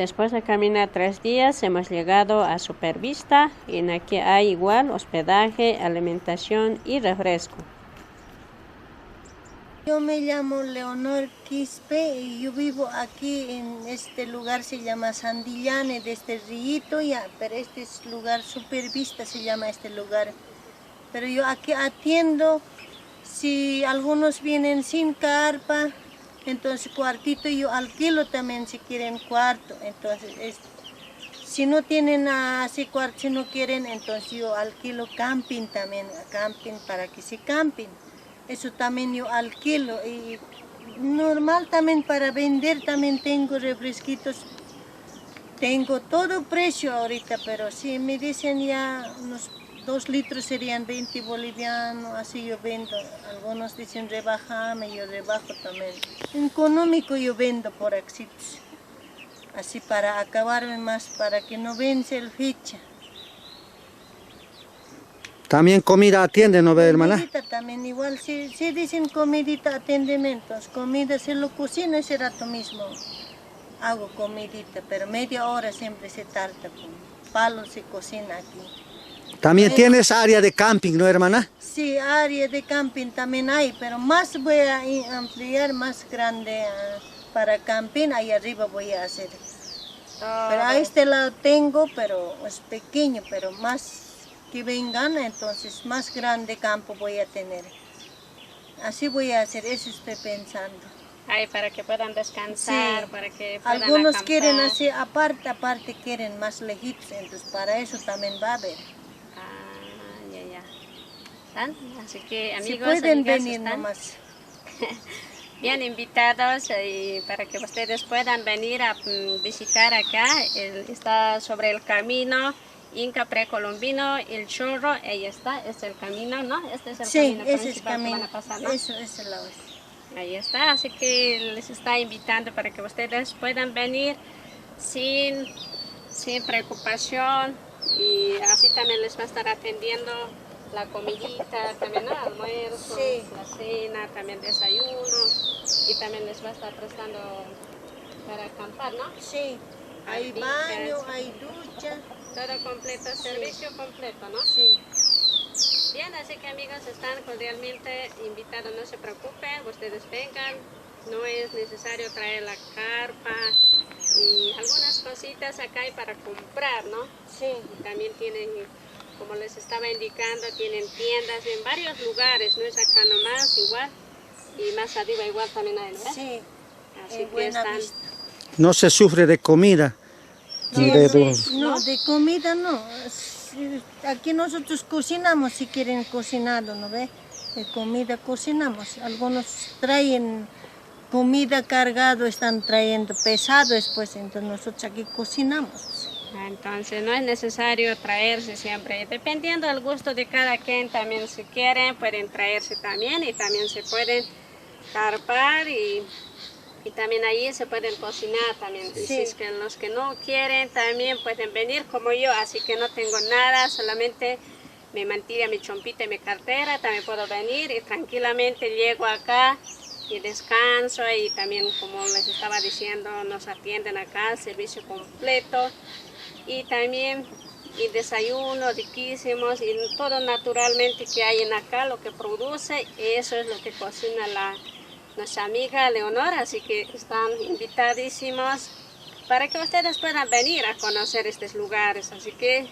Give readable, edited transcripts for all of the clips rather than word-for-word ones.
Después de caminar 3 días hemos llegado a Supervista y aquí hay igual hospedaje, alimentación y refresco. Yo me llamo Leonor Quispe y yo vivo aquí en este lugar, se llama Sandillane, de este rillito ya, pero este es lugar Supervista, se llama este lugar. Pero yo aquí atiendo, si algunos vienen sin carpa, entonces cuartito yo alquilo también si quieren cuarto, entonces si no tienen así cuarto, si no quieren, entonces yo alquilo camping también, camping para que se campen. Eso también yo alquilo y normal también para vender también tengo refresquitos. Tengo todo precio ahorita, pero si me dicen ya unos 2 litros serían 20 bolivianos, así yo vendo. Algunos dicen rebajame, yo rebajo también. Económico yo vendo por aquí, así para acabarme más, para que no vence el ficha. También comida atiende, ¿no ve, hermana? Comidita también, igual, si dicen comidita, atendimientos, comida se lo cocina ese rato mismo. Hago comidita, pero media hora siempre se tarda, con palo se cocina aquí. También tienes área de camping, ¿no, hermana? Sí, área de camping también hay, pero más voy a ampliar, más grande para camping, ahí arriba voy a hacer. Pero a este lado tengo, pero es pequeño, pero más que vengan, entonces más grande campo voy a tener. Así voy a hacer, eso estoy pensando. Ay, para que puedan descansar, Sí. para que puedan Algunos acampar. quieren así, aparte quieren más lejitos, entonces para eso también va a haber. Ah, ya. ¿Están? Así que amigos, Si pueden amigas, venir están nomás. bien invitados para que ustedes puedan venir a visitar acá. Está sobre el camino Inca precolombino, el Chorro, ahí está, es el camino, ¿no? Este es el camino ese es principal camino, que van a pasar, ¿no? eso es el lado. Ahí está, así que les está invitando para que ustedes puedan venir sin preocupación y así también les va a estar atendiendo la comidita, también ¿no? Almuerzo, Sí. la cena, también desayuno y también les va a estar prestando para acampar, ¿no? Sí, hay Alpicas, baño, hay ducha. todo completo, servicio completo, ¿no? Sí. Bien, así que amigos, están cordialmente invitados, no se preocupen, ustedes vengan, no es necesario traer la carpa y algunas cositas acá hay para comprar, ¿no? Sí. Y también tienen, como les estaba indicando, tienen tiendas en varios lugares, no es acá nomás igual, y más arriba igual también hay, ¿no? Sí, Así que Buena están... Vista. No se sufre de comida. Sí, No, de comida no. Aquí nosotros cocinamos si quieren cocinado, ¿no ve? De comida cocinamos. Algunos traen comida cargado, están trayendo pesado después, entonces nosotros aquí cocinamos. Entonces no es necesario traerse siempre, dependiendo del gusto de cada quien, también si quieren pueden traerse también y también se pueden carpar y también ahí se pueden cocinar también. Sí. Y si es que los que no quieren también pueden venir como yo, así que no tengo nada, solamente mi mantilla, mi chompita y mi cartera, también puedo venir y tranquilamente llego acá y descanso y también como les estaba diciendo nos atienden acá, servicio completo y también y desayuno riquísimos y todo naturalmente que hay en acá, lo que produce, eso es lo que cocina nuestra amiga Leonor, así que están invitadísimos para que ustedes puedan venir a conocer estos lugares, así que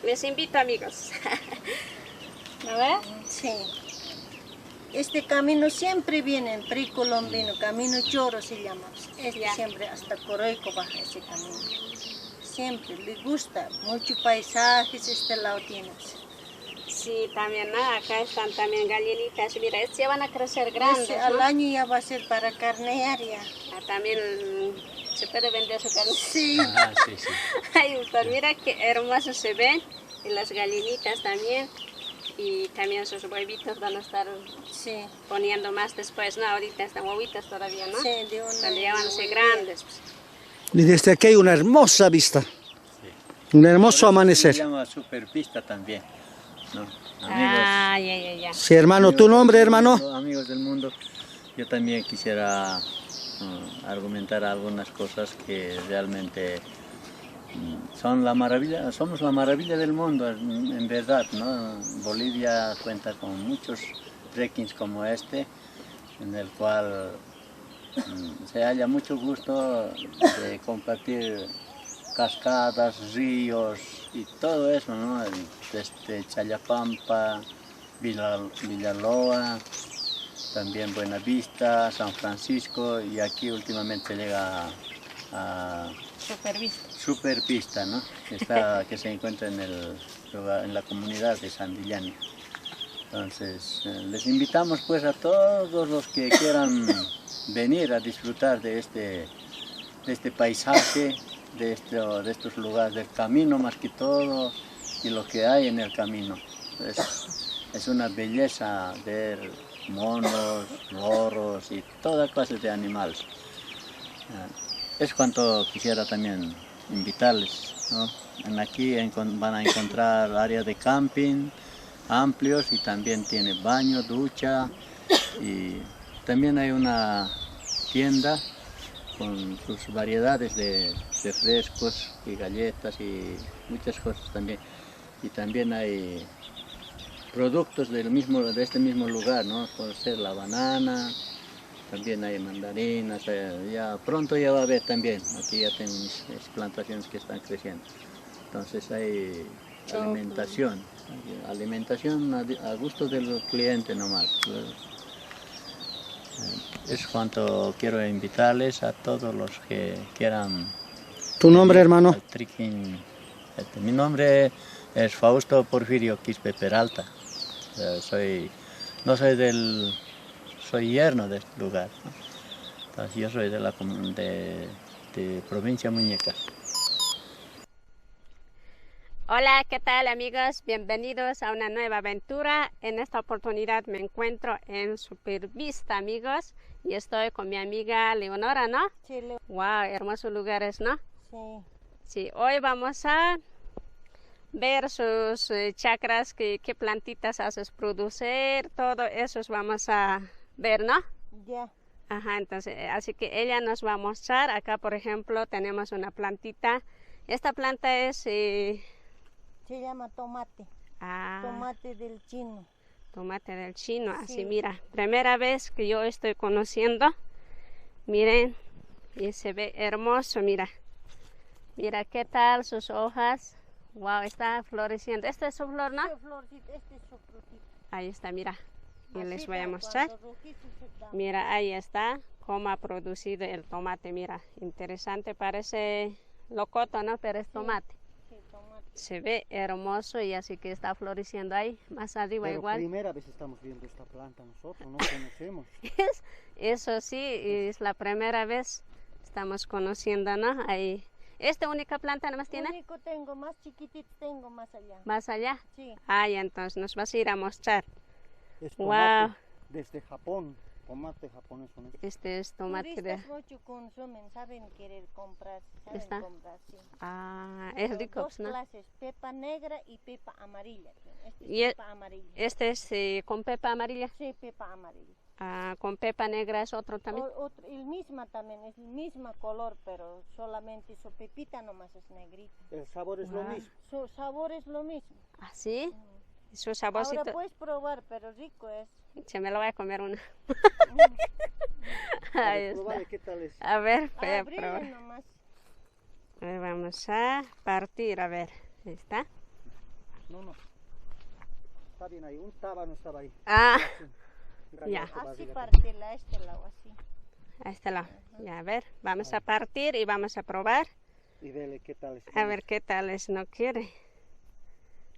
les invito amigos. ¿No ve? Sí. Este camino siempre viene en precolombino, camino Choro se llama. Siempre hasta Coroico baja ese camino. Siempre les gusta, muchos paisajes este lado tienes. Sí, también, ¿no? Acá están también gallinitas, mira, estos ya van a crecer grandes, ¿no? Al año ya va a ser para carnearia. También se puede vender su carne. Sí. Sí. Ay, pues mira qué hermosos se ven, y las gallinitas también, y también sus huevitos van a estar poniendo más después, ¿no? Ahorita están huevitas todavía, ¿no? Sí, de una. Cuando ya van a ser grandes. Y desde aquí hay una hermosa vista. Sí. Un hermoso amanecer. Se llama Supervista también, ¿no? Amigos. Ah, ya. Sí, hermano, ¿tu nombre, hermano? Amigos del mundo, yo también quisiera argumentar algunas cosas que realmente son la maravilla, somos la maravilla del mundo, en verdad, ¿no? Bolivia cuenta con muchos trekkings como este, en el cual se halla mucho gusto de compartir cascadas, ríos y todo eso, ¿no? Desde Chayapampa, Villalobos, también Buenavista, San Francisco, y aquí últimamente llega a Supervista, ¿no? Que se encuentra en la comunidad de Sandillán. Entonces, les invitamos pues a todos los que quieran venir a disfrutar de este paisaje, de estos lugares, del camino más que todo, y lo que hay en el camino. Es una belleza ver monos, loros y toda clase de animales. Es cuanto quisiera también invitarles, ¿no? Aquí van a encontrar áreas de camping amplios y también tiene baño, ducha, y también hay una tienda con sus variedades de refrescos y galletas y muchas cosas también. Y también hay productos de este mismo lugar, ¿no? Puede ser la banana, también hay mandarinas, ya pronto ya va a haber también. Aquí ya tengo mis plantaciones que están creciendo. Entonces hay alimentación a gusto del cliente nomás. Es cuanto quiero invitarles a todos los que quieran. ¿Tu nombre, hermano? Al trekking. Mi nombre es Fausto Porfirio Quispe Peralta. Soy yerno de este lugar, ¿no? Entonces yo soy de provincia Muñecas. Hola, ¿qué tal amigos? Bienvenidos a una nueva aventura. En esta oportunidad me encuentro en Supervista, amigos, y estoy con mi amiga Leonora, ¿no? Sí, Wow, hermosos lugares, ¿no? sí. Sí, hoy vamos a ver sus chacras, qué plantitas haces producir, todo eso vamos a ver, ¿no? Ya. Ajá, entonces, así que ella nos va a mostrar. Acá, por ejemplo, tenemos una plantita. Esta planta es... Se llama tomate. Tomate del chino. Tomate del chino, así Sí. mira. Primera vez que yo estoy conociendo. Miren, y se ve hermoso, mira. Mira qué tal sus hojas. Wow, está floreciendo. ¿Esta es su flor, no? Este es su frutita. Ahí está, mira. Y Así les voy a tal, mostrar. cuando rojito se da. Mira, ahí está cómo ha producido el tomate. Mira, interesante, parece locoto, ¿no? Pero es tomate. Sí, tomate. Se ve hermoso y así que está floreciendo ahí, más arriba Pero igual. primera vez estamos viendo esta planta nosotros, no conocemos. Eso sí, es la primera vez estamos conociendo, ¿no? Ahí. ¿Esta única planta nomás tiene? Único tengo, más chiquitito tengo más allá. ¿Más allá? Sí. Ay, entonces nos vas a ir a mostrar. Es tomate. tomate desde Japón, tomate japonés. ¿No? Este es tomate de... Turistas mucho consumen, saben querer comprar, ¿Está? comprar, sí. Ah, es Pero rico, dos ¿no? clases, pepa negra y pepa amarilla. Este es Y pepa amarilla. este es con pepa amarilla. Sí, pepa amarilla. Ah, con pepa negra es otro también. El misma también, es el mismo color, pero solamente su pepita nomás es negrita. El sabor es lo mismo. Su sabor es lo mismo. ¿Ah, sí? Su saborcito. Ahora puedes probar, pero rico es. Se me lo voy a comer una. A Ahí ver, está. pruébale, ¿qué tal es? A ver, voy a Abrirle probar. nomás. A ver, vamos a partir, a ver. Ahí está. No. Está bien ahí, un tábano estaba ahí. Ah, Mira, ya. esta Así barriga. partirla a este lado, así. ahí está la. Ya, a ver, vamos a partir y vamos a probar. Y vele qué tal es. A ver qué tal es, no quiere.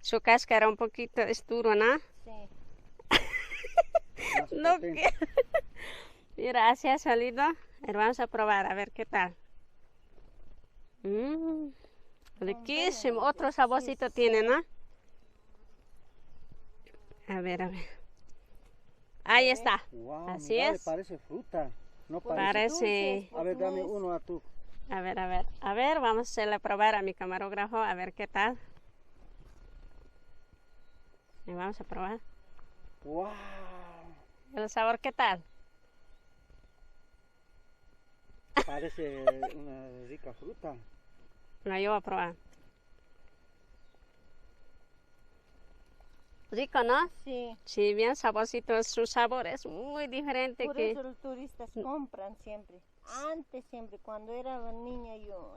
Su cáscara un poquito es duro, ¿no? Sí. No quiere. Mira, así ha salido. A ver, vamos a probar, a ver qué tal. Riquísimo. Otro saborcito tiene, ¿no? A ver, a ver. Ahí está. Wow, Así mira, es. parece fruta. No Parece. A ver, dame uno a tú. A ver, a ver. A ver, vamos a hacerle probar a mi camarógrafo, a ver qué tal. Y vamos a probar. Wow. ¿El sabor qué tal? Parece una rica fruta. La llevo a probar. Rico, ¿no? Sí. Sí, bien saborcito. Su sabor es muy diferente Por que... eso los turistas compran siempre. Antes siempre, cuando era niña yo,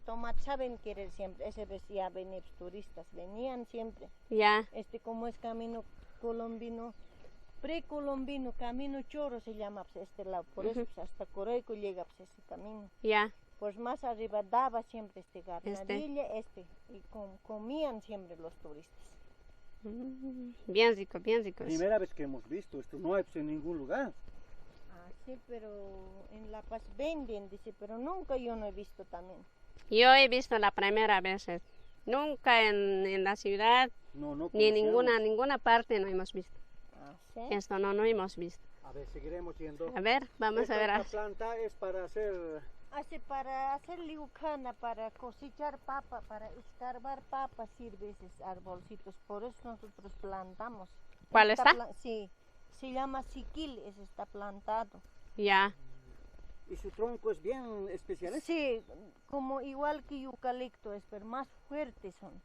tomate saben querer siempre. Ese vez ya venían turistas, venían siempre. Ya, Como es camino colombino, precolombino, camino choro se llama pues, este lado. Por eso pues, hasta Coroico llega pues, ese camino. ya. Pues más arriba daba siempre garnadilla, y comían siempre los turistas. Bien rico, bien rico. Primera vez que hemos visto esto, no hay pues, en ningún lugar. Ah, sí, pero en La Paz venden, dice, pero nunca yo no he visto también. Yo he visto la primera vez. Nunca en la ciudad, No ni en conocemos. ninguna parte no hemos visto. Ah, sí. Esto no hemos visto. A ver, seguiremos yendo. A ver, vamos a ver. Esta planta es para hacer... Para hacer liucana, para cosechar papa, para escarbar papa sirve esos arbolcitos. Por eso nosotros plantamos. ¿Cuál está? Sí, se llama siquil, ese está plantado. Ya. Y su tronco es bien especial. Sí, como igual que eucalipto, pero más fuertes son.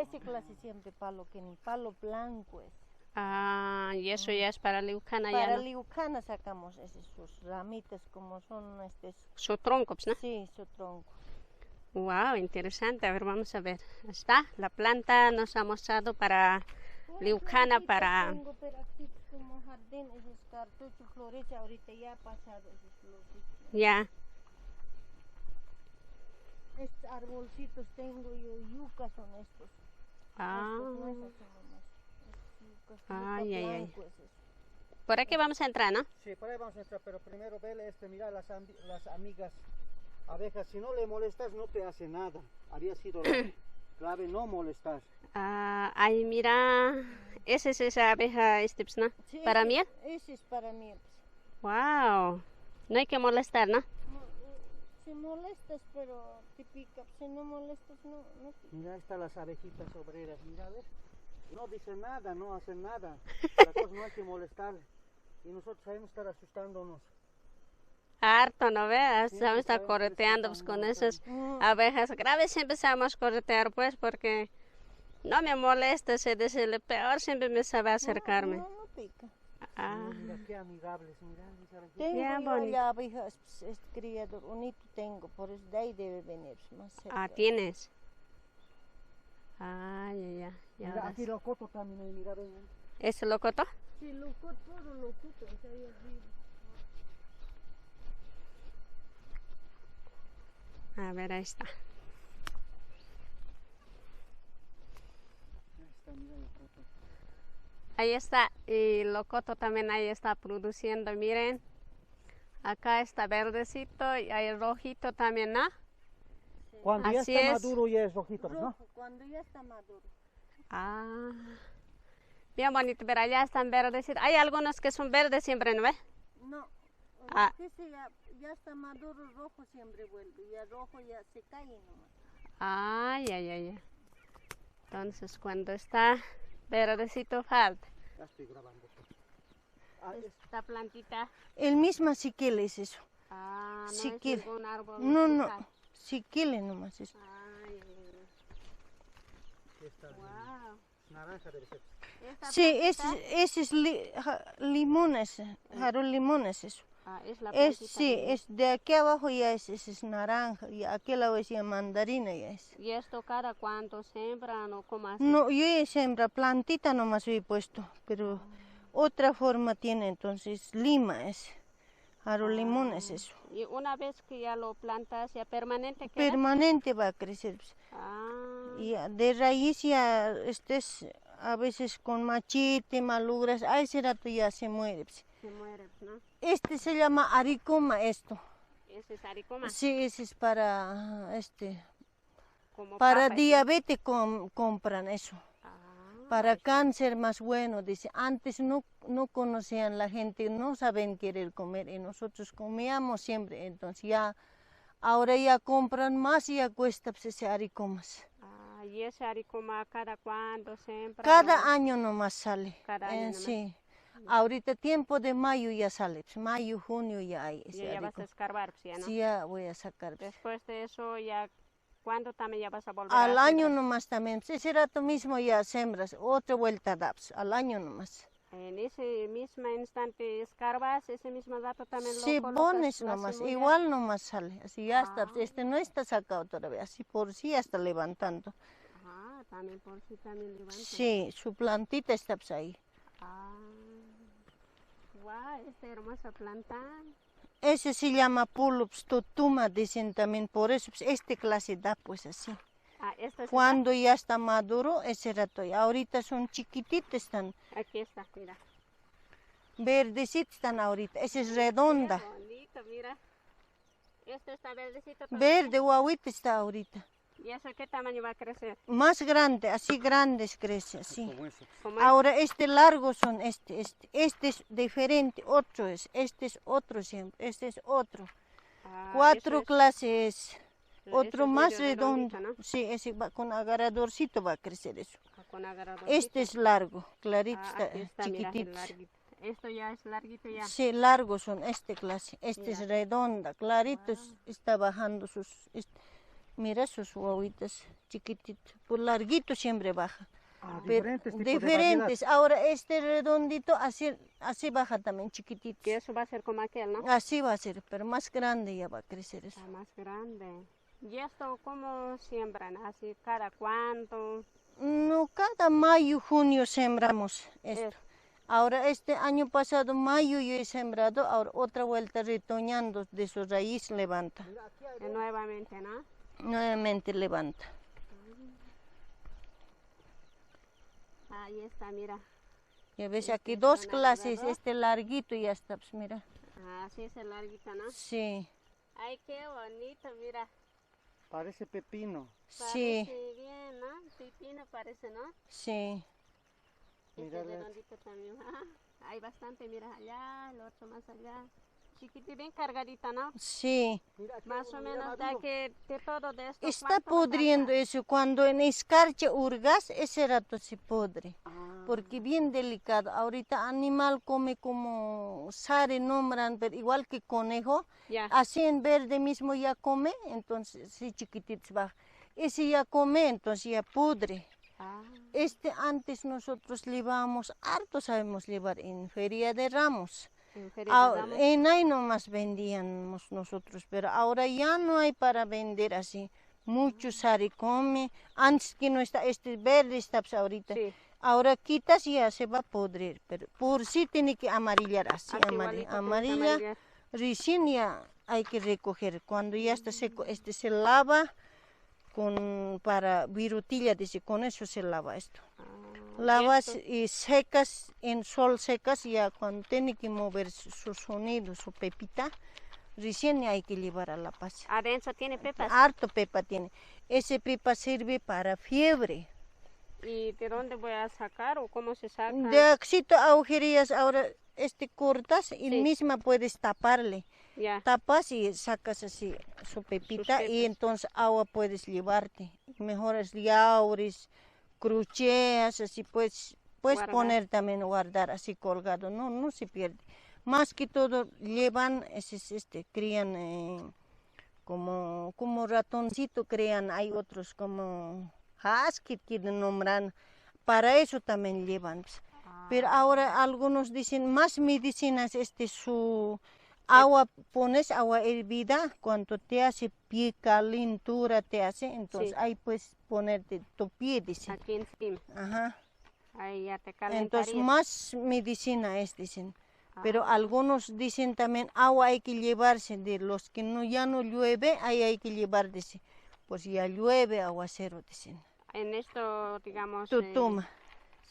Ese clase siempre palo, que ni palo blanco es. Ah, y eso ya es para liucana ya, Para ¿no? liucana sacamos sus ramitas como son Su tronco, pues, ¿no? Sí, su tronco. Wow, interesante. A ver, vamos a ver. Está. La planta nos ha mostrado para liucana, para... Tengo pero aquí como jardín, esos cartuchos florece, ahorita ya ha pasado esos florecitos. Ya. Estos arbolcitos tengo yo, yucas son estos. Ah. Estos no es así nomás. Estos yucas, Ay, yuca ay, ay. blanco es eso. Por aquí vamos a entrar, ¿no? Sí, por ahí vamos a entrar, pero primero vele mira las amigas abejas. Si no le molestas, no te hace nada. Había sido la clave no molestar. Ah, ay, mira. Esa es esa abeja, pues, ¿no? Sí, ¿Para miel? Ese es para miel. Wow. No hay que molestar, ¿no? Si molestas, pero te pica. Si no molestas, no te... Mira, ahí están las abejitas obreras. Mira, ¿ves? No dicen nada, no hacen nada. La cosa no hay que molestar. Y nosotros sabemos estar asustándonos. Harto, ¿no ves? Sí, Estamos sabemos que correteando está con muy esas Mm. abejas graves. Siempre empezamos a corretear, pues, porque no me molesta. Se dice, lo peor siempre me sabe acercarme. No pica. Ah, Mira, qué amigables. Mira, mis abejitas. Tengo Bien yo bonito. allá abejas, es criador, unito tengo, por eso de ahí debe venir más cerca. tienes. Ah, ya. Mira, ves. aquí locoto también hay, mira, ven. ¿Es locoto? Sí, loco, todo locuto, está ahí arriba. A ver, ahí está. Ahí está, mira, locoto. Ahí está. Y locoto también ahí está produciendo. Miren. Acá está verdecito y hay rojito también, ¿no? Cuando ya Así está es. maduro ya es rojito, ¿no? Rojo, cuando ya está maduro. Ah, bien bonito, pero allá están verdes. Hay algunos que son verdes siempre, ¿no ves? No, Ah. ese ya está maduro, rojo siempre vuelve, y el rojo ya se cae nomás. Ay. Entonces, cuando está verdecito falta. Ya estoy grabando. Esta plantita. El mismo siquil es eso. Ah, no Siquil. es ningún árbol. No, frutal. siquil nomás eso. Ay. Esta Wow. naranja debe ser. Esta Sí, plantita- ese es limones, jarón limones eso. Ah, es la Es, plantita sí, de- es de aquí abajo ya ese es naranja, y aquel lado es ya mandarina ya es. ¿Y esto cada cuánto sembran o cómo así? No, yo he sembrado plantita nomás he puesto, pero otra forma tiene entonces lima es, jarón limones eso. Y una vez que ya lo plantas, ya permanente queda. Permanente va a crecer. Ah, Y de raíz ya estés a veces con machete, malugras, a ese rato ya se muere. se muere, ¿no? Este se llama aricoma esto. Ese es aricoma. Sí, ese es para Como para papa, diabetes compran eso. Ah, Para cáncer más bueno, dice. Antes no conocían la gente, no saben querer comer y nosotros comíamos siempre. Entonces ya, ahora ya compran más y ya cuesta pues, ese aricomas. y ese aricoma cada cuándo siembra. Cada año nomás sale. Cada año nomás. Sí. Ahorita tiempo de mayo ya sale, pues, mayo, junio ya hay. Y ya vas a escarbar, pues, ya, ¿no? Sí, ya voy a sacar. Después de eso, ya, ¿cuándo también ya vas a volver Al a año sembrar? nomás también, ese rato mismo ya sembras, otra vuelta das, al año nomás. En ese mismo instante escarbas, ese mismo dato también Sí, lo colocas, pones la nomás, cebolla. igual nomás sale, así ya está, no está sacado todavía, así por sí ya está levantando. Ah, también por sí también levanta. Sí, su plantita está pues ahí. Ah, guau, esta hermosa planta. Ese se llama Pulops totuma, dicen también, por eso pues, este clase da pues así. Ah, esta es Cuando ya está maduro, ese rato, y ahorita son chiquititos, están aquí está, mira. verdecitos, están ahorita, esa es redonda. Qué bonito, mira. Esto está verdecito todavía. Verde guauita está ahorita. ¿Y eso qué tamaño va a crecer? Más grande, así grandes crece, así. Como eso. ¿Cómo es? Ahora este largo son este es diferente, otro es, este es otro siempre, este es otro. Ah, Cuatro eso es- clases, eso otro es más medio redondo. redondito, ¿no? Sí, ese va con agarradorcito va a crecer eso. Con agarradorcito. Este es largo, clarito, Ah, aquí está, mira, el chiquitito. larguito. Esto ya es larguito ya. Sí, largos son este clase. Este es Mira. redonda, clarito está bajando sus. Mira sus guaguitas chiquititos. Por larguito siempre baja. Ah, Pero diferentes tipos de diferentes. Ahora este redondito así baja también chiquitito. Que eso va a ser como aquel, ¿no? Así va a ser, pero más grande ya va a crecer eso. Está más grande. ¿Y esto cómo siembran? ¿Así cada cuánto? No, cada mayo, junio sembramos esto. Ahora este año pasado, mayo yo he sembrado, ahora otra vuelta retoñando de su raíz levanta. Nuevamente, ¿no? Nuevamente levanta. Ahí está, mira. Ya ves Este aquí es dos un clases, agarrador. este larguito ya está, pues mira. Así es el larguito, ¿no? Sí, Ay, qué bonito, mira. Parece pepino. sí, Parece bien, ¿no? Pepino parece, ¿no? sí. Este Mírale. redondito también. Ah, hay bastante, mira, allá, el otro más allá. Chiquito y bien cargadita, ¿no? Sí, Mira, aquí Más uno, o mira, menos da maduro. que de todo de esto. está ¿cuánto nos podriendo falta? eso. Cuando en escarcha hurgas, ese rato se podre. Ah, Porque bien delicado. Ahorita animal come como sare nombran, pero igual que conejo. Ya. Así en verde mismo ya come, entonces sí chiquititos baja. Ese ya come, entonces ya pudre. Ah, Este antes nosotros llevábamos, harto sabemos llevar en Feria de Ramos. en Feria de Ramos. En ahí nomás vendíamos nosotros, pero ahora ya no hay para vender así. Mucho sari come, antes que no está, este verde está pues, ahorita. Sí. Ahora quitas y ya se va a podrir, pero por sí tiene que amarillar así, Así igualito tiene que amarilla. amarillar. Recién ya hay que recoger, cuando ya está seco, este se lava para virutilla, dice, con eso se lava esto. Lavas esto- y secas, en sol secas, ya cuando tiene que mover su sonido, su pepita, recién hay que llevar a la paz. Adentro tiene pepas. Harto pepa tiene. Ese pepa sirve para fiebre. ¿Y de dónde voy a sacar o cómo se saca? De axito agujerías, ahora cortas y Sí. misma puedes taparle. Ya. Tapas y sacas así su pepita y pepas. entonces agua puedes llevarte. Mejoras llaures, crucheas, así puedes Guardar. poner también, guardar así colgado, no se pierde. Más que todo llevan, crían como ratoncito, crean, hay otros como husky que nombran, para eso también llevan. Pero ahora algunos dicen más medicinas, su agua, pones agua hervida, cuando te hace pie calentura te hace, entonces Sí. ahí puedes ponerte tu pie, dicen. Aquí encima. Ajá. Ahí ya te Entonces calentaría. más medicina es, dicen. Pero Ah. algunos dicen también agua hay que llevarse, de los que ya no llueve, ahí hay que llevar, dicen. Pues ya llueve, aguacero, dicen. En esto, digamos, Tú toma.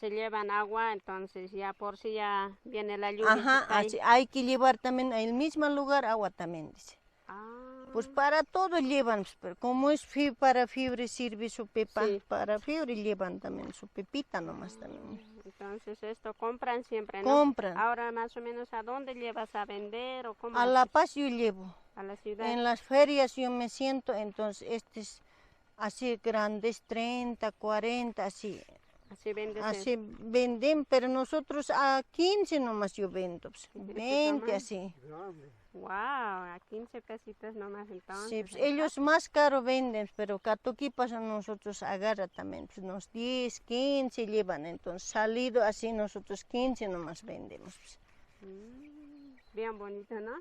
se llevan agua, entonces ya por si ya viene la lluvia. Ajá, está ahí. así, hay que llevar también en el mismo lugar agua también, dice. Ah, Pues para todo llevan, pues, pero como es para fiebre sirve su pepa, Sí. para fiebre llevan también su pepita nomás también. entonces esto compran siempre, ¿no? Compran. Ahora más o menos, ¿a dónde llevas a vender o cómo? A La Paz yo llevo. A la ciudad. En las ferias yo me siento, entonces así grandes, 30, 40, así. Así vendes. Así venden, pero nosotros a 15 nomás yo vendo, pues, 20 así. Grande. Wow, a 15 pesitos nomás entonces. Sí, pues, ellos más caro venden, pero Catuqui pasa nosotros agarra también, pues, unos 10, 15 llevan, entonces salido así nosotros 15 nomás vendemos. Pues. Bien bonito, ¿no?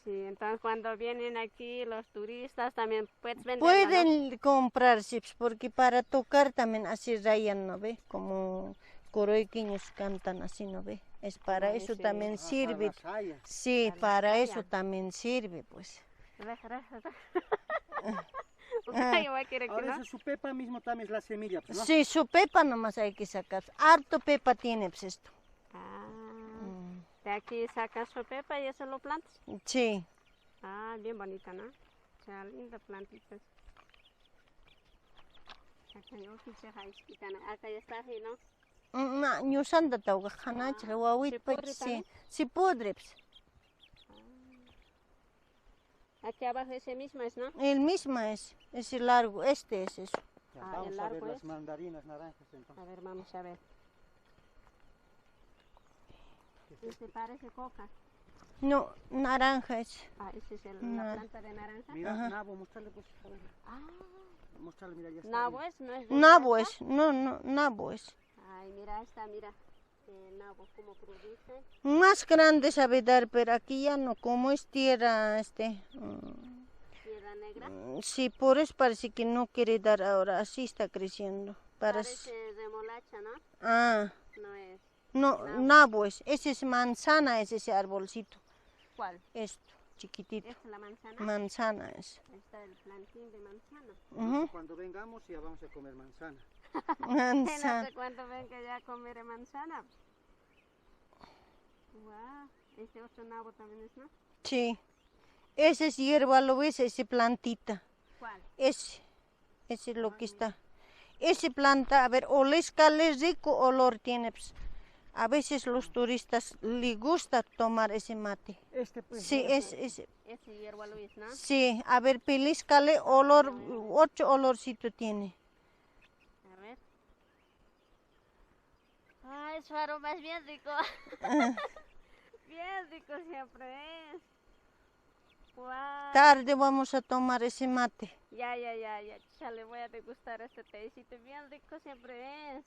Sí, entonces cuando vienen aquí los turistas también puedes vender. Pueden comprar, sí, pues, porque para tocar también así rayan, ¿no ve? Como coroiqueños cantan así, ¿no ve? Es para eso sí. también sirve. Para la saya. Sí, para eso también sirve, pues. Yo voy a querer que Ahora no. eso, su pepa mismo también es la semilla, pues, ¿no? Sí, su pepa nomás hay que sacar. Harto pepa tiene, pues, esto. De aquí sacas su pepa y eso lo plantas. Sí. Ah, bien bonita, ¿no? O sea, linda plantita. Acá ya está ahí, ¿no? Ñusanda tauga janacha, wawit, ¿se pues, pudre sí. también? Sí, pudre, pues. Aquí abajo ese mismo es, ¿no? El mismo es largo, este es eso. Ya, Ah, vamos el a ver largo las es. mandarinas, naranjas entonces. A ver, vamos a ver. Este parece coca. No, naranja es. Ah, ese es la No. planta de naranja. Mira, nabo, mostrarle pues. A ver, Ah, mostrarle, mira, ya está. nabo bien. es, no es de Nabo naranja. es, no, nabo es. Ay, mira esta, mira. El nabo, como produce. Más grande sabe dar, pero aquí ya no, como es tierra, Tierra negra. sí, por eso parece que no quiere dar ahora, así está creciendo. Parece remolacha, ¿no? Ah, No es. no, nabo es, ese es manzana, es ese arbolcito, ¿Cuál? esto, chiquitito, ¿Esta es la manzana? manzana es. Ahí está el plantín de manzana. Ujú. Cuando vengamos ya vamos a comer manzana. No Manzana. sé cuánto venga ya a comer manzana. Wow, este otro nabo también es, ¿no? Sí, ese es hierba, lo ves, ese plantita, ¿Cuál? ese es lo que está. Ese planta, a ver, olescale rico olor tiene, pues. A veces los turistas les gusta tomar ese mate. Este pues. Sí, es, Ese hierba Luis, ¿no? sí, a ver, pelízcale, olor, 8 olorcito tiene. A ver. Ay, su aroma es bien rico. Bien rico siempre es. Wow. Tarde vamos a tomar ese mate. Ya. Ya le voy a degustar este tecito. Bien rico siempre es.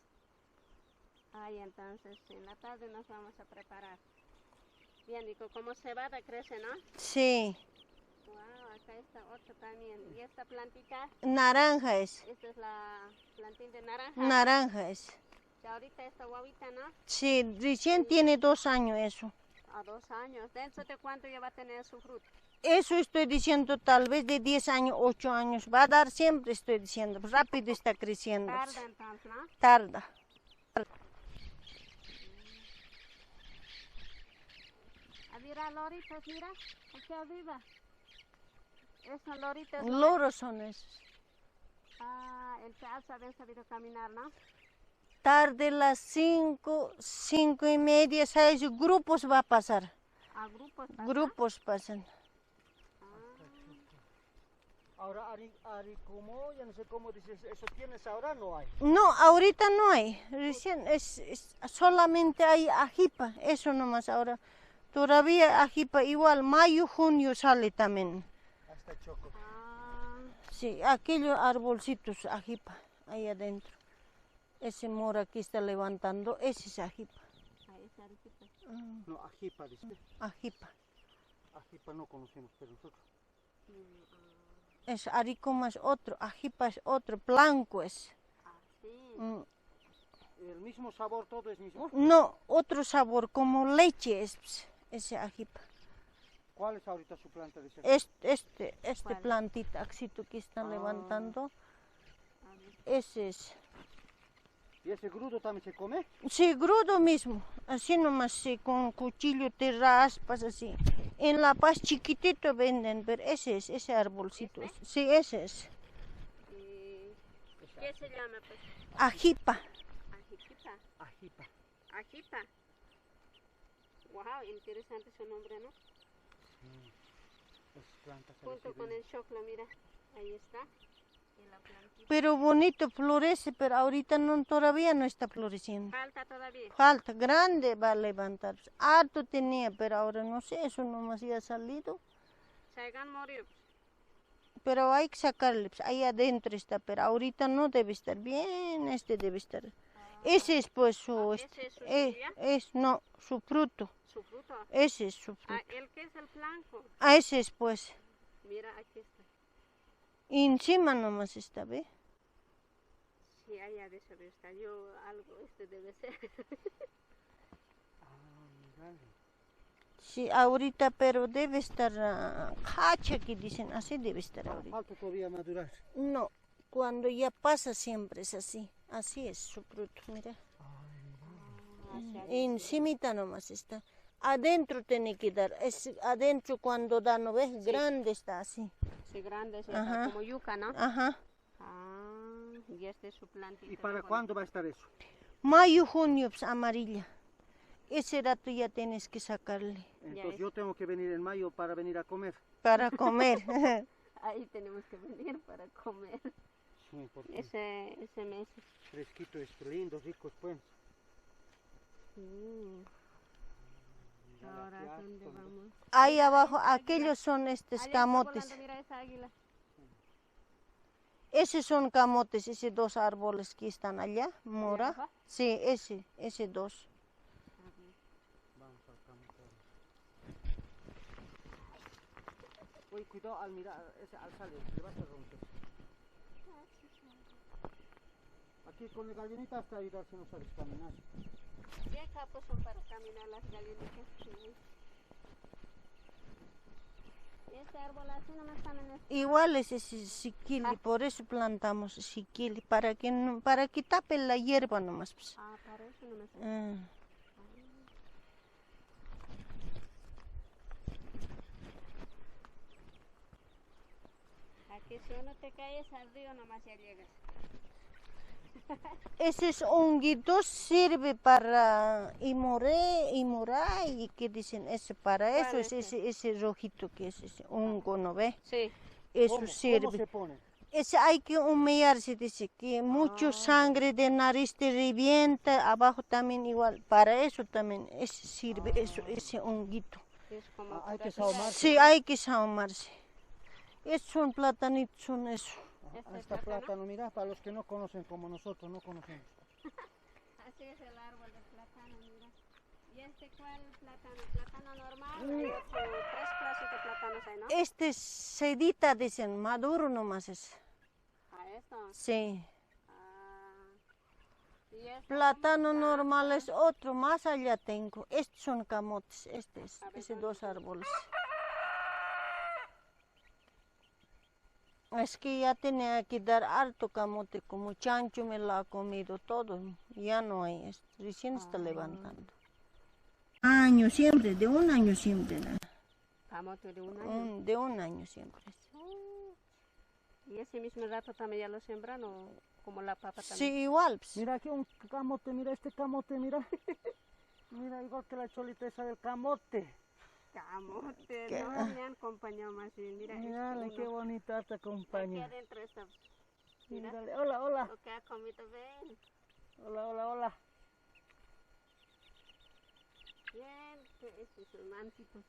Ay, entonces en la tarde nos vamos a preparar. Bien rico, como cebada crece, ¿no? Sí, Wow, acá está otro también. ¿Y esta plantita? naranja es, Esta es la plantín de naranja. naranja es. Y ahorita esta guavita, ¿no? Sí, recién tiene 2 años eso. A 2 años. ¿Dentro de cuánto ya va a tener su fruto? Eso estoy diciendo, tal vez de 10 años, 8 años. Va a dar siempre, estoy diciendo. Rápido está creciendo. Tarda entonces, ¿no? Tarda. Ah, mira, loritos, mira. Aquí arriba. Esos loritos. Loros son esos. Ah, el alza habían sabido caminar, ¿no? Tarde las 5, 5:30, 6 grupos va a pasar. A grupos. ¿pasa? Grupos pasan. Ahora, Ari, ¿cómo? Ya no sé cómo dices, ¿eso tienes ahora? No hay. No, ahorita no hay. Recién solamente hay ajipa. Eso nomás ahora. Todavía ajipa igual. Mayo, junio sale también. Hasta choco. Ah, Sí, aquellos arbolcitos ajipa ahí adentro. Ese mora que está levantando, ese es ajipa. ahí está riquito. No, ajipa, dice. Ajipa. Ajipa no conocemos, pero nosotros. Es aricoma es otro, ajipa es otro, blanco es. Ah, sí. El mismo sabor, todo es mismo. No, otro sabor, como leche es ese ajipa. ¿Cuál es ahorita su planta? Dice? Este ¿Cuál? plantita, axito que están levantando, A ver. ese es. ¿Y ese grudo también se come? Sí, grudo mismo, así nomás, sí, con cuchillo te raspas así. En La Paz chiquitito venden, pero ese es, ese arbolcito. Sí, ese es. ¿Y qué se llama, pues? Ajipa. Ajipa. Ajipa. Ajipa. Wow, interesante su nombre, ¿no? Es planta. Junto con el choclo, mira. Ahí está. Y la plantita. Pero bonito, florece, pero ahorita no, todavía no está floreciendo. Falta todavía. Falta, grande va a levantar. Harto tenía, pero ahora no sé, eso nomás ya ha salido. Saigan murió. Pero hay que sacarle, pues, ahí adentro está, pero ahorita no debe estar bien, este debe estar. Ese es pues su, ¿ese es su semilla? no, su fruto, Su fruto. ese es su fruto. ¿El que es el blanco? Ese es pues, Mira, aquí está. y encima nomás está, ¿ve? Sí, allá de eso está. Yo algo, debe ser. Sí, ahorita, pero debe estar, cacha que dicen, así debe estar ahorita. Falta todavía madurar. No, cuando ya pasa siempre es así es su fruto, mira. Encimita nomás está. Adentro tiene que dar, es adentro cuando da, ¿no ves? Sí. Grande está así. Sí, grande, es como yuca, ¿no? Ajá. Ah, y este es su plantita. ¿Y para cuándo va a estar eso? Mayo, junio, pues, amarilla. Ese rato ya tienes que sacarle. Entonces yo tengo que venir en mayo para venir a comer. Para comer. Ahí tenemos que venir para comer. Sí, porque Ese mes. fresquito, lindo, rico, pues. Ahora, ¿dónde vamos? Ahí abajo, aquellos son camotes. Volando, mira esa águila. Esos son camotes, esos dos árboles que están allá, mora. abajo? Sí, ese dos. Vamos al camote. Uy, cuidado al mirar, al salir, le vas a romper. Aquí con la gallinita hasta ayudar si no sabes caminar. Bien capos son para caminar las gallinitas. Sí. Este árbol así nomás también es. Igual es ese siquili, por eso plantamos siquili, para que tape la hierba nomás. Pues. Ah, para eso nomás. Aquí si uno te caes al río nomás ya llegas. Esos honguitos sirve para imorar y ¿qué dicen? Eso, para eso es ese rojito que es ese hongo, ¿no ve? Sí. Eso sirve. ¿Cómo se pone? Ese hay que humillarse, dice que mucho sangre de nariz te revienta, abajo también igual, para eso también ese sirve, ese honguito. Es como Hay que saumarse. Sí, hay que saumarse. Estos son platanitos, son eso. Ahí está plátano, mira, para los que no conocen como nosotros, no conocemos. Así es el árbol del plátano, mira. ¿Y este cuál plátano? ¿Plátano normal? Hay tres clases de plátanos ahí, ¿no? Este es sedita, dicen, maduro nomás es. ¿A esto? Sí. ¿Y este Plátano normal es otro, más allá tengo. Estos son camotes, esos dos árboles. Es que ya tenía que dar harto camote, como chancho me lo ha comido todo, ya no hay, recién está levantando. Año siempre, de un año siempre. camote de un año? De un año siempre. ¿Y ese mismo rato también ya lo sembran o como la papa también? Sí, igual. Pues. Mira aquí un camote, mira este camote, mira. Mira, igual que la cholita esa del camote. Camote, no me han acompañado más bien. Mira, Mírale, qué bonita te acompaña. Aquí adentro está. Mira. Mírale, hola, hola. Lo que ha comido, ven. Hola, hola, hola. Bien, estos son mantitos.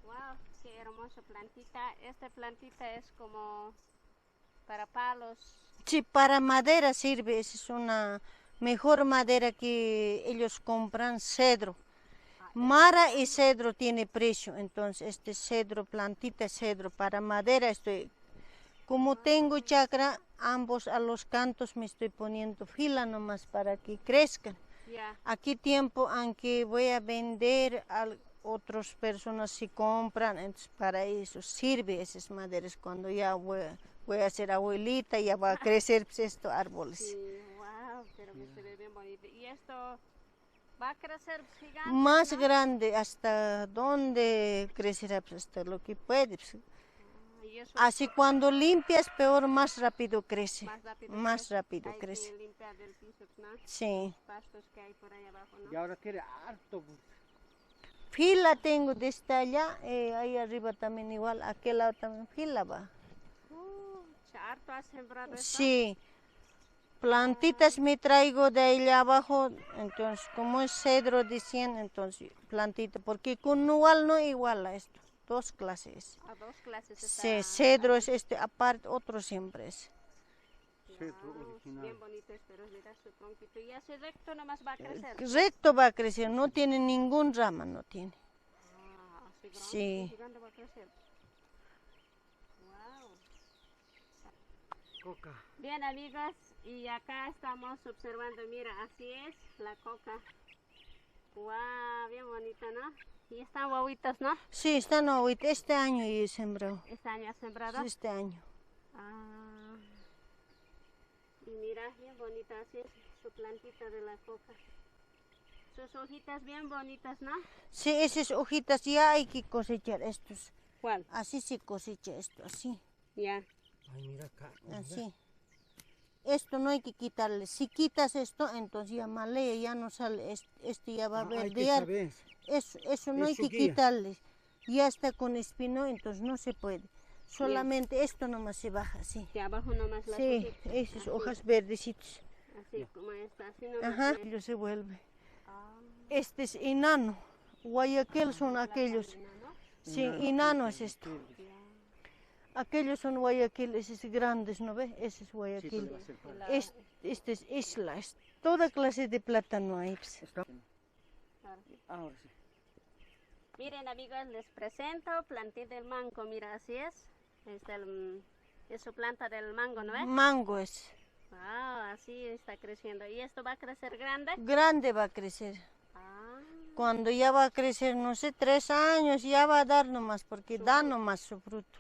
Wow, qué hermosa plantita. Esta plantita es como para palos. Sí, para madera sirve, esa es una mejor madera que ellos compran, cedro. Mara y cedro tiene precio, entonces este cedro, plantita cedro, para madera estoy, como tengo chacra, ambos a los cantos me estoy poniendo fila nomás para que crezcan. Yeah. Aquí tiempo, aunque voy a vender a otras personas si compran, entonces para eso sirve esas maderas, cuando ya voy a ser abuelita, ya va a crecer pues, estos árboles. Sí, wow, pero se ve bien bonito. ¿Y esto va a crecer gigante? Más ¿no? grande, hasta donde crecerá, pues, hasta lo que puede. Pues. ¿Y eso Así cuando limpias, peor, más rápido crece. más rápido Más rápido crece. Hay que limpiar del piso, ¿no? Sí. Los pastos que hay por ahí abajo, ¿no? Y ahora quiere harto. Fila tengo desde allá, ahí arriba también igual, aquel lado también fila va. sea, harto has sembrado esto. Sí, plantitas me traigo de allá abajo, entonces como es cedro de 100, entonces plantita, porque con igual no iguala esto, dos clases. A dos clases Sí, está. cedro es este aparte, otro siempre es. Cedro Wow, original. bien bonito pero mira su tronquito. Y así recto nomás va a crecer. Recto va a crecer, no tiene ningún rama, no tiene. Ah, así grande, Sí. gigante va a crecer. Wow. Coca. Bien amigos, y acá estamos observando, mira, así es la coca. Wow, bien bonita, ¿no? Y están guaguitas, ¿no? Sí, están ahorita, este año yo he sembrado, Este año has sembrado. este año. Ah, y mira, bien bonita, así es su plantita de la coca. Sus hojitas bien bonitas, ¿no? Sí, esas hojitas ya hay que cosechar estos. ¿Cuál? Así se cosecha esto, así, Ya. Ay, mira acá. mira. así. Esto no hay que quitarle. Si quitas esto, entonces ya malea, ya no sale. Este ya va a Hay que verdear. saber. Eso no Es hay su que guía. quitarle. Ya está con espino, entonces no se puede. Solamente esto nomás se baja, así. De abajo nomás las Sí, hojitas. esas Así, hojas verdecitas. así como está, así nomás. Ajá, es. ellos se vuelve. Ah, Este es enano. Guayaquil son aquellos. ¿no? Sí, enano es esto. Aquellos son Guayaquil, esos grandes, ¿no ves? Ese es Guayaquil. Este es isla, es toda clase de plátano hay. Está. Claro. Ahora sí. Miren amigos, les presento plantín del mango, mira, así es. Es su planta del mango, ¿no ves? Mango es. Wow, así está creciendo. ¿Y esto va a crecer grande? Grande va a crecer. Ah, Cuando ya va a crecer, no sé, 3 años, ya va a dar nomás, porque da nomás su fruto.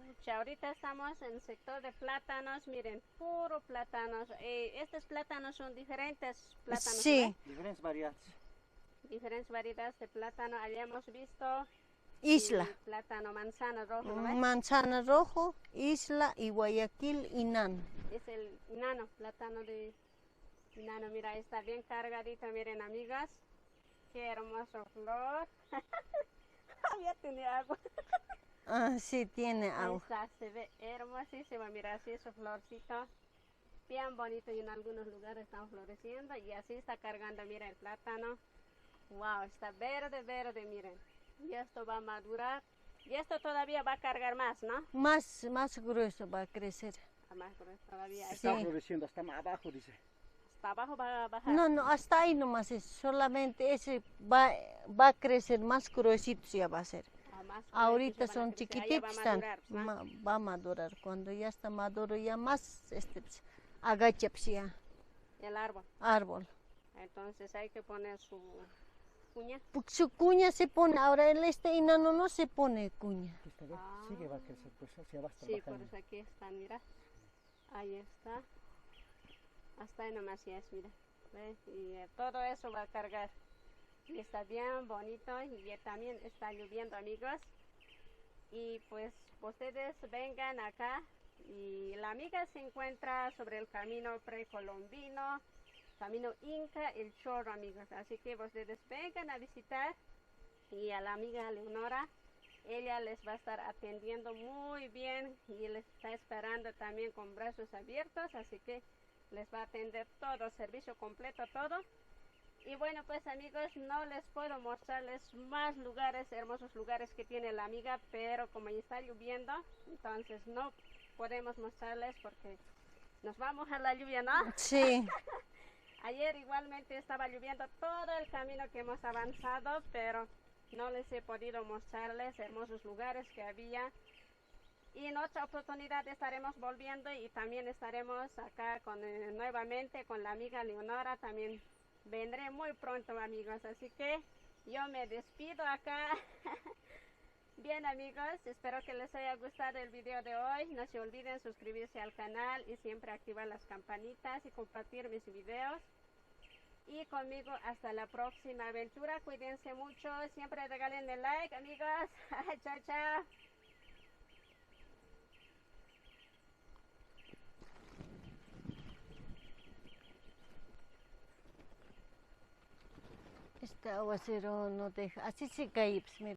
pucha, ahorita estamos en el sector de plátanos, miren, puro plátanos. Estos plátanos son diferentes plátanos, ¿no Sí, ves? Diferentes variedades. Diferentes variedades de plátano. Allá hemos visto isla. plátano manzano rojo, ¿no ves? Manzana rojo, isla y Guayaquil y nan. Es el nano, plátano de nano. Mira, está bien cargadito, miren amigas. Qué hermoso flor. Ya tiene agua. Ah, sí, tiene Ahí agua. está, se ve hermosísimo. Mira, así su florcito. Bien bonito y en algunos lugares están floreciendo. Y así está cargando, mira el plátano. Wow, está verde, verde, miren. Y esto va a madurar. Y esto todavía va a cargar más, ¿no? Más grueso va a crecer. Más grueso todavía. Sí. Está floreciendo hasta más abajo, dice. Hasta abajo va a bajar. No, no, hasta ahí nomás es. Solamente ese va a crecer más gruesito, ya va a ser. Más Ahorita gruesos van a son crecer. Allá chiquititos, va a están. madurar, ¿no? Va a madurar. Cuando ya está maduro, ya más agacha pues, ya, El árbol. árbol. Entonces hay que poner su cuña. Porque su cuña se pone, ahora este enano no se pone cuña. Esta vez sigue va a crecer, pues hacia abajo. Sí, por eso aquí está, mira. Ahí está. Hasta ahí nomás ya es, mira. ¿Ves? Y todo eso va a cargar. Y está bien bonito y ya también está lloviendo, amigos. Y pues ustedes vengan acá. Y la amiga se encuentra sobre el camino precolombino, camino Inca, el Chorro, amigos. Así que ustedes vengan a visitar. Y a la amiga Leonora, ella les va a estar atendiendo muy bien y les está esperando también con brazos abiertos. Así que les va a atender todo, servicio completo, todo. Y bueno, pues amigos, no les puedo mostrarles más lugares, hermosos lugares que tiene la amiga, pero como ya está lloviendo, entonces no podemos mostrarles porque nos vamos a la lluvia, ¿no? Sí. Ayer igualmente estaba lloviendo todo el camino que hemos avanzado, pero no les he podido mostrarles hermosos lugares que había. Y en otra oportunidad estaremos volviendo y también estaremos acá nuevamente con la amiga Leonora. También vendré muy pronto, amigos. Así que yo me despido acá. Bien, amigos, espero que les haya gustado el video de hoy. No se olviden suscribirse al canal y siempre activar las campanitas y compartir mis videos. Y conmigo hasta la próxima aventura. Cuídense mucho. Siempre regálenme like, amigos. Chao, chao. Este aguacero no deja, así se cae. Pues,